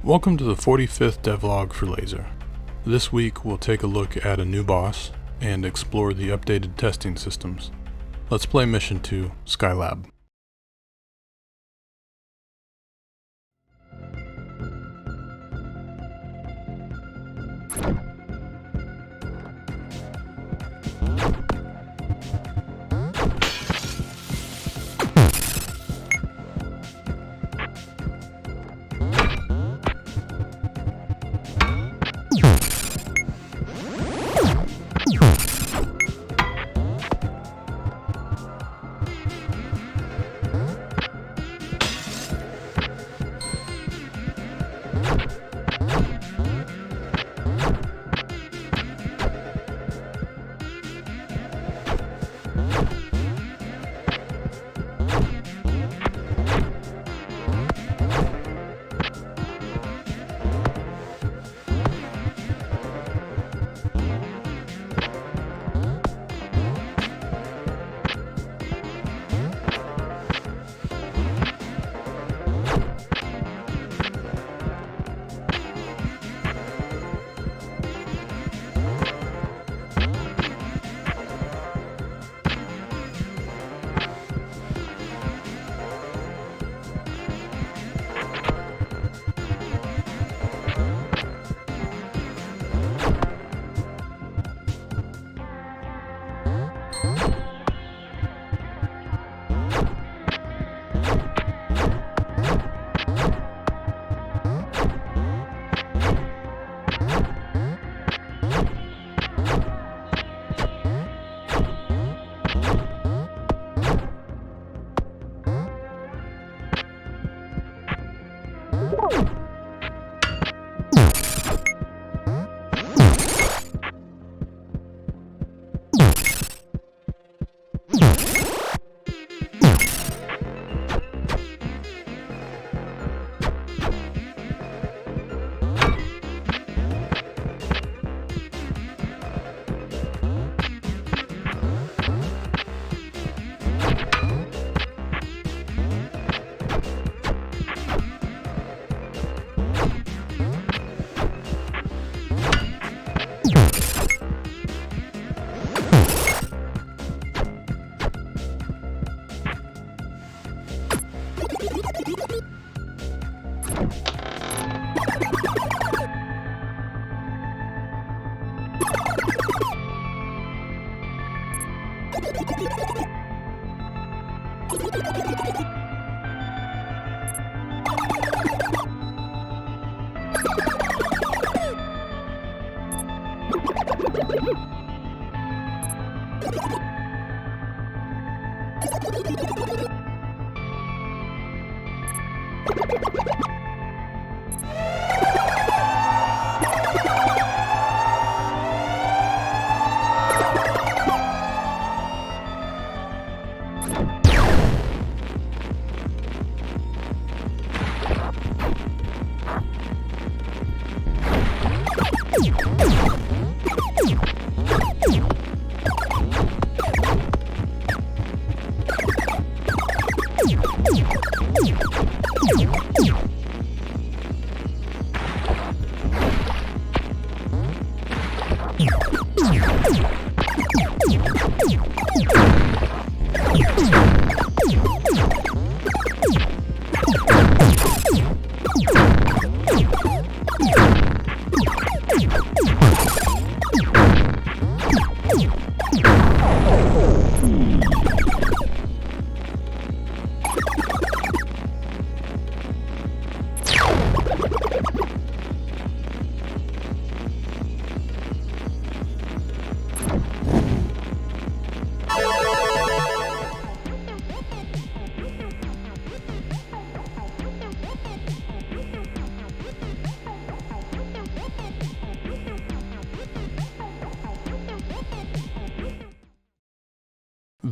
Welcome to the 45th devlog for Lazr. This week we'll take a look at a new boss and explore the updated testing systems. Let's play Mission 2, Skylab.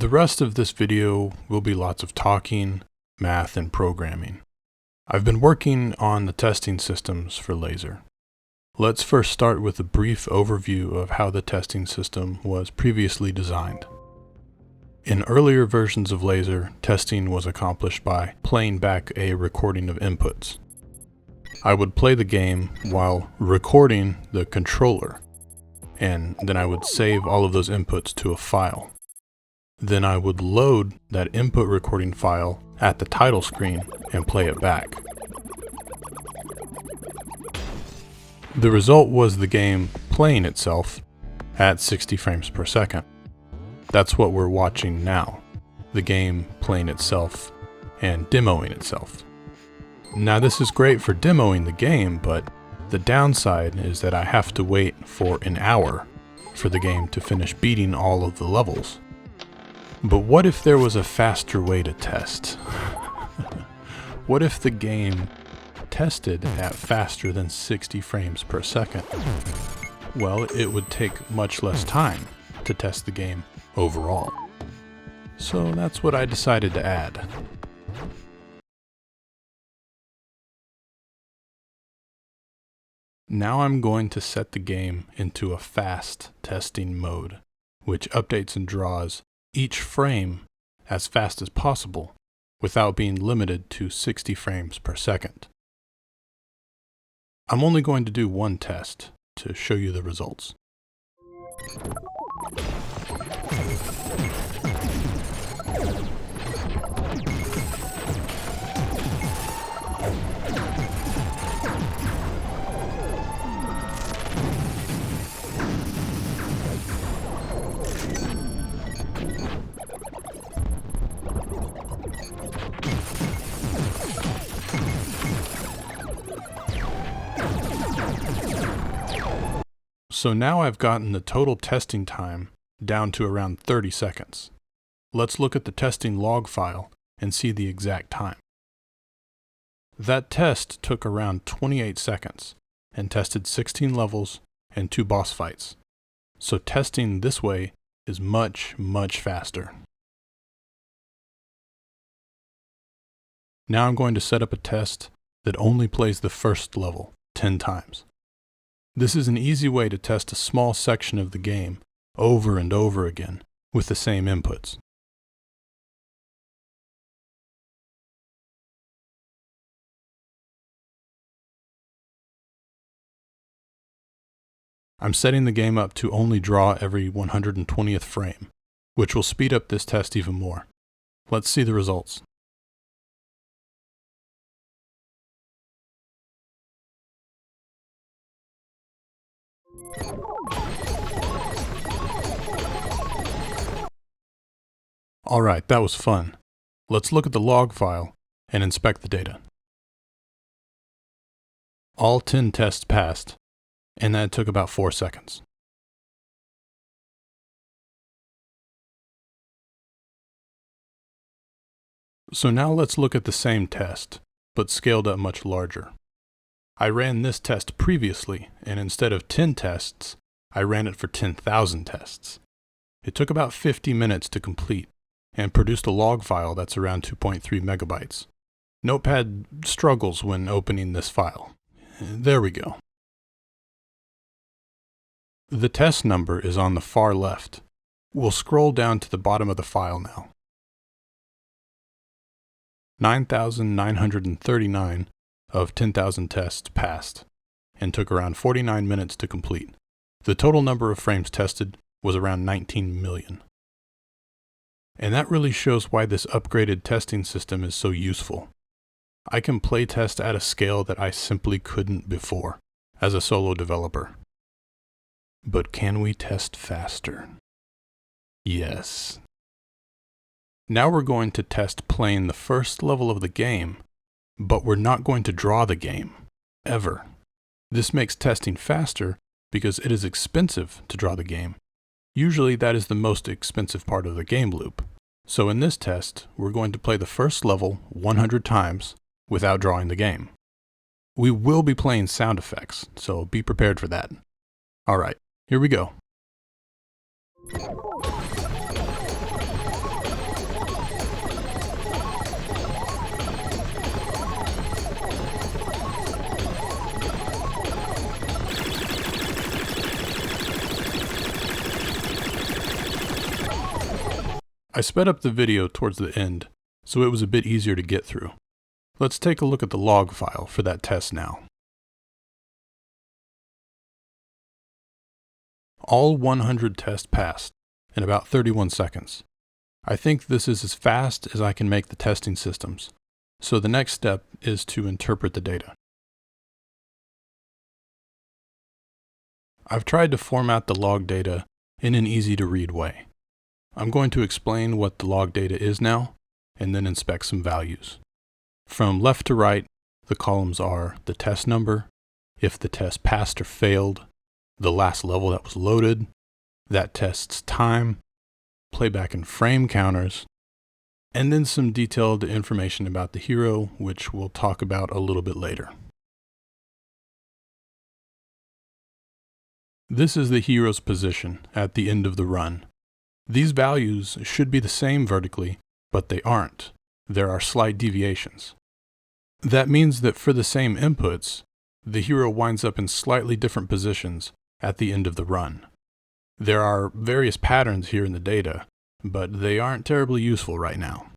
The rest of this video will be lots of talking, math, and programming. I've been working on the testing systems for Lazr. Let's first start with a brief overview of how the testing system was previously designed. In earlier versions of Lazr, testing was accomplished by playing back a recording of inputs. I would play the game while recording the controller, and then I would save all of those inputs to a file. Then I would load that input recording file at the title screen and play it back. The result was the game playing itself at 60 frames per second. That's what we're watching now, the game playing itself and demoing itself. Now this is great for demoing the game, but the downside is that I have to wait for an hour for the game to finish beating all of the levels. But what if there was a faster way to test? What if the game tested at faster than 60 frames per second? Well, it would take much less time to test the game overall. So that's what I decided to add. Now I'm going to set the game into a fast testing mode, which updates and draws each frame as fast as possible without being limited to 60 frames per second. I'm only going to do one test to show you the results. So now I've gotten the total testing time down to around 30 seconds. Let's look at the testing log file and see the exact time. That test took around 28 seconds and tested 16 levels and 2 boss fights. So testing this way is much, much faster. Now I'm going to set up a test that only plays the first level 10 times. This is an easy way to test a small section of the game over and over again with the same inputs. I'm setting the game up to only draw every 120th frame, which will speed up this test even more. Let's see the results. Alright, that was fun. Let's look at the log file and inspect the data. All 10 tests passed, and that took about 4 seconds. So now let's look at the same test, but scaled up much larger. I ran this test previously, and instead of 10 tests, I ran it for 10,000 tests. It took about 50 minutes to complete, and produced a log file that's around 2.3 megabytes. Notepad struggles when opening this file. There we go. The test number is on the far left. We'll scroll down to the bottom of the file now. 9,939 of 10,000 tests passed, and took around 49 minutes to complete. The total number of frames tested was around 19 million. And that really shows why this upgraded testing system is so useful. I can playtest at a scale that I simply couldn't before, as a solo developer. But can we test faster? Yes. Now we're going to test playing the first level of the game, but we're not going to draw the game, ever. This makes testing faster because it is expensive to draw the game. Usually that is the most expensive part of the game loop. So in this test, we're going to play the first level 100 times without drawing the game. We will be playing sound effects, so be prepared for that. Alright, here we go. I sped up the video towards the end, so it was a bit easier to get through. Let's take a look at the log file for that test now. All 100 tests passed in about 31 seconds. I think this is as fast as I can make the testing systems, so the next step is to interpret the data. I've tried to format the log data in an easy-to-read way. I'm going to explain what the log data is now, and then inspect some values. From left to right, the columns are the test number, if the test passed or failed, the last level that was loaded, that test's time, playback and frame counters, and then some detailed information about the hero, which we'll talk about a little bit later. This is the hero's position at the end of the run. These values should be the same vertically, but they aren't. There are slight deviations. That means that for the same inputs, the hero winds up in slightly different positions at the end of the run. There are various patterns here in the data, but they aren't terribly useful right now.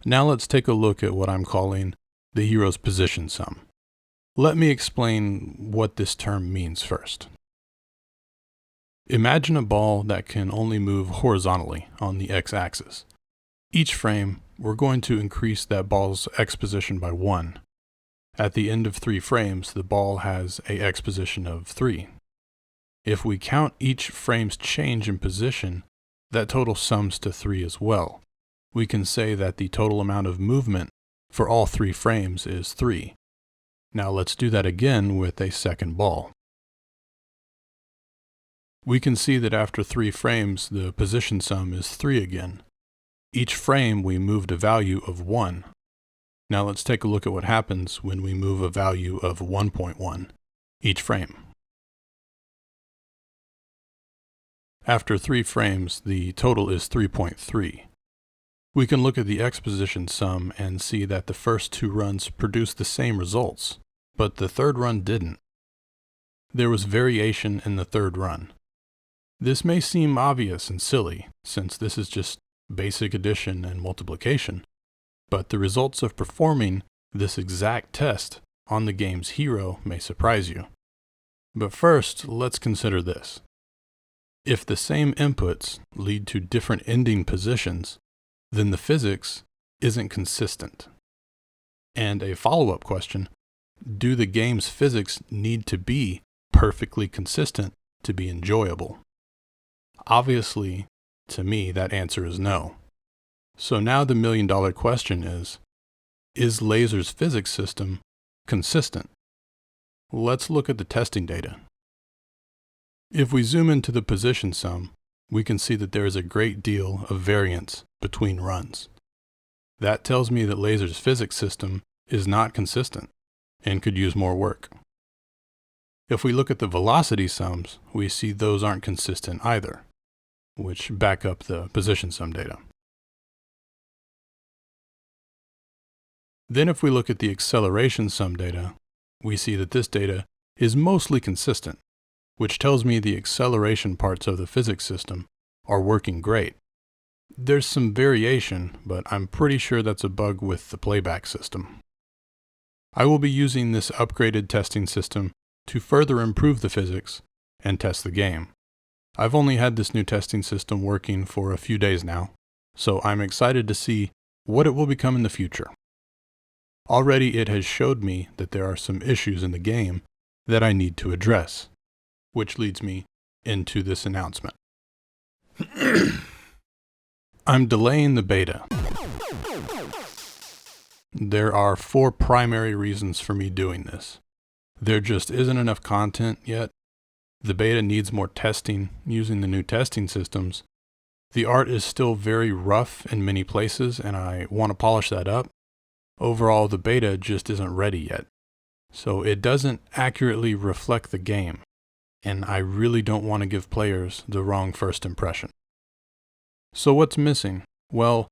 Now let's take a look at what I'm calling the hero's position sum. Let me explain what this term means first. Imagine a ball that can only move horizontally on the x-axis. Each frame, we're going to increase that ball's x position by 1. At the end of 3 frames, the ball has a x position of 3. If we count each frame's change in position, that total sums to 3 as well. We can say that the total amount of movement for all 3 frames is 3. Now let's do that again with a second ball. We can see that after 3 frames, the position sum is 3 again. Each frame we moved a value of 1. Now let's take a look at what happens when we move a value of 1.1 each frame. After 3 frames, the total is 3.3. We can look at the x position sum and see that the first 2 runs produced the same results, but the third run didn't. There was variation in the third run. This may seem obvious and silly, since this is just basic addition and multiplication, but the results of performing this exact test on the game's hero may surprise you. But first, let's consider this. If the same inputs lead to different ending positions, then the physics isn't consistent. And a follow-up question, do the game's physics need to be perfectly consistent to be enjoyable? Obviously, to me, that answer is no. So now the million-dollar question is Lazr's physics system consistent? Let's look at the testing data. If we zoom into the position sum, we can see that there is a great deal of variance between runs. That tells me that Lazr's physics system is not consistent and could use more work. If we look at the velocity sums, we see those aren't consistent either, which back up the position sum data. Then if we look at the acceleration sum data, we see that this data is mostly consistent, which tells me the acceleration parts of the physics system are working great. There's some variation, but I'm pretty sure that's a bug with the playback system. I will be using this upgraded testing system to further improve the physics and test the game. I've only had this new testing system working for a few days now, so I'm excited to see what it will become in the future. Already it has showed me that there are some issues in the game that I need to address, which leads me into this announcement. I'm delaying the beta. There are 4 primary reasons for me doing this. There just isn't enough content yet. The beta needs more testing using the new testing systems. The art is still very rough in many places, and I want to polish that up. Overall, the beta just isn't ready yet. So it doesn't accurately reflect the game, and I really don't want to give players the wrong first impression. So what's missing? Well,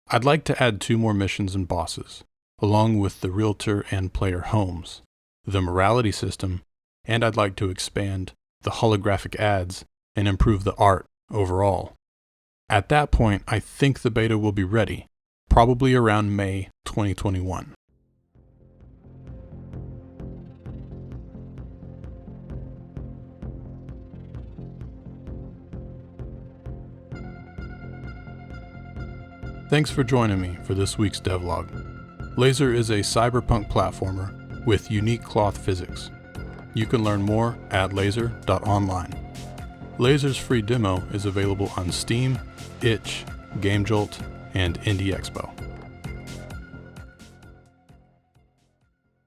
I'd like to add 2 more missions and bosses, along with the realtor and player homes, the morality system, and I'd like to expand the holographic ads and improve the art overall. At that point, I think the beta will be ready, probably around May 2021. Thanks for joining me for this week's devlog. Lazr is a cyberpunk platformer with unique cloth physics. You can learn more at lazr.online. Lazr's free demo is available on Steam, itch, GameJolt, and Indie Expo.